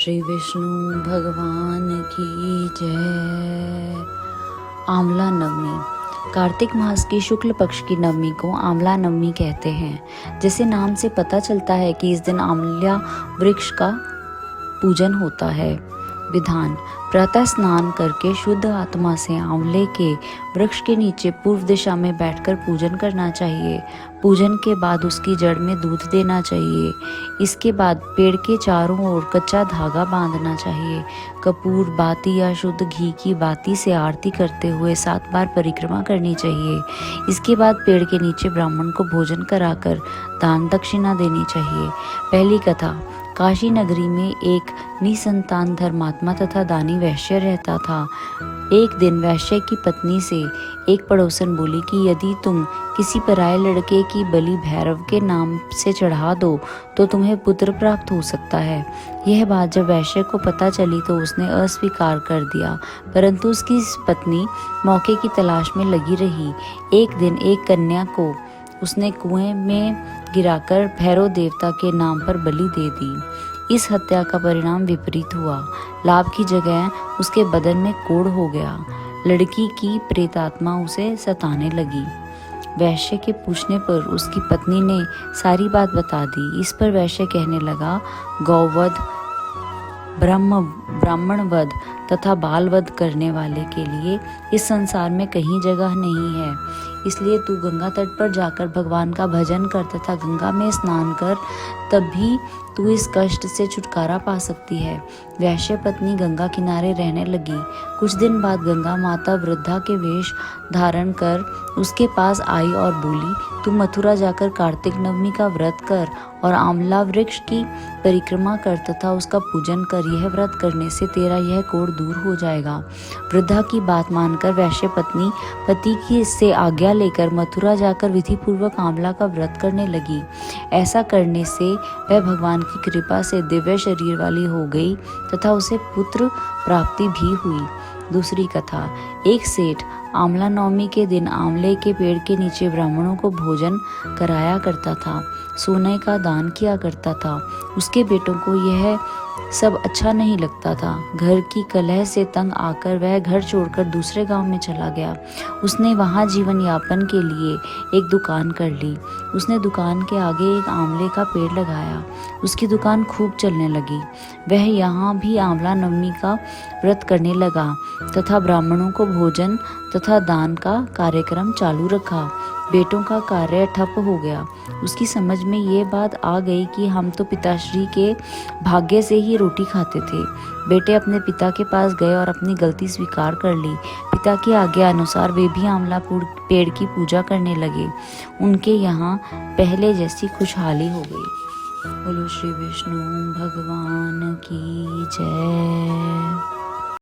श्री विष्णु भगवान की जय। आंवला नवमी। कार्तिक मास की शुक्ल पक्ष की नवमी को आंवला नवमी कहते हैं। जैसे नाम से पता चलता है कि इस दिन आंवला वृक्ष का पूजन होता है। विधान: प्रातः स्नान करके शुद्ध आत्मा से आंवले के वृक्ष के नीचे पूर्व दिशा में बैठकर पूजन करना चाहिए। पूजन के बाद उसकी जड़ में दूध देना चाहिए। इसके बाद पेड़ के चारों ओर कच्चा धागा बांधना चाहिए। कपूर, बाती या शुद्ध घी की बाती से आरती करते हुए 7 बार परिक्रमा करनी चाहिए। इसके बाद पेड़ के नीचे ब्राह्मण को भोजन कराकर दान दक्षिणा देनी चाहिए। पहली कथा। काशी नगरी में एक निसंतान धर्मात्मा तथा दानी वैश्य रहता था। एक दिन वैश्य की पत्नी से एक पड़ोसन बोली कि यदि तुम किसी पराये लड़के की बलि भैरव के नाम से चढ़ा दो तो तुम्हें पुत्र प्राप्त हो सकता है। यह बात जब वैश्य को पता चली तो उसने अस्वीकार कर दिया, परंतु उसकी पत्नी मौके की तलाश में लगी रही। एक दिन एक कन्या को उसने कुएं में गिराकर भैरव देवता के नाम पर बलि दे दी। इस हत्या का परिणाम विपरीत हुआ। लाभ की जगह उसके बदन में कोढ़ हो गया। लड़की की प्रेतात्मा उसे सताने लगी। वैश्य के पूछने पर उसकी पत्नी ने सारी बात बता दी। इस पर वैश्य कहने लगा, गौवध, ब्राह्मण वध तथा बाल वध करने वाले के लिए इस संसार में कहीं जगह नहीं है। इसलिए तू गंगा तट पर जाकर भगवान का भजन कर तथा गंगा में स्नान कर, तभी तू इस कष्ट से छुटकारा पा सकती है। वैश्य पत्नी गंगा किनारे रहने लगी। कुछ दिन बाद गंगा माता वृद्धा के वेश धारण कर उसके पास आई और बोली, तू मथुरा जाकर कार्तिक नवमी का व्रत कर और आंवला वृक्ष की परिक्रमा कर तथा उसका पूजन कर। यह व्रत करने से तेरा यह कोढ़ दूर हो जाएगा। वृद्धा की बात मानकर वैश्य पत्नी पति की से आज्ञा लेकर मथुरा जाकर विधि पूर्वक आंवला का व्रत करने लगी। ऐसा करने से वह भगवान की कृपा से दिव्य शरीर वाली हो गई तथा उसे पुत्र प्राप्ति भी हुई। दूसरी कथा। एक सेठ आंवला नवमी के दिन आंवले के पेड़ के नीचे ब्राह्मणों को भोजन कराया करता था, सोने का दान किया करता था। उसके बेटों को यह सब अच्छा नहीं लगता था। घर की कलह से तंग आकर वह घर छोड़कर दूसरे गांव में चला गया। उसने वहां जीवन यापन के लिए एक दुकान कर ली। उसने दुकान के आगे एक आंवले का पेड़ लगाया। उसकी दुकान खूब चलने लगी। वह यहाँ भी आंवला नवमी का व्रत करने लगा तथा ब्राह्मणों को भोजन तथा दान का कार्यक्रम चालू रखा। बेटों का कार्य ठप हो गया। उसकी समझ में ये बात आ गई कि हम तो पिताश्री के भाग्य से ही रोटी खाते थे। बेटे अपने पिता के पास गए और अपनी गलती स्वीकार कर ली। पिता की आज्ञा अनुसार वे भी आंवला पेड़ की पूजा करने लगे। उनके यहाँ पहले जैसी खुशहाली हो गई। बोलो श्री विष्णु भगवान की जय।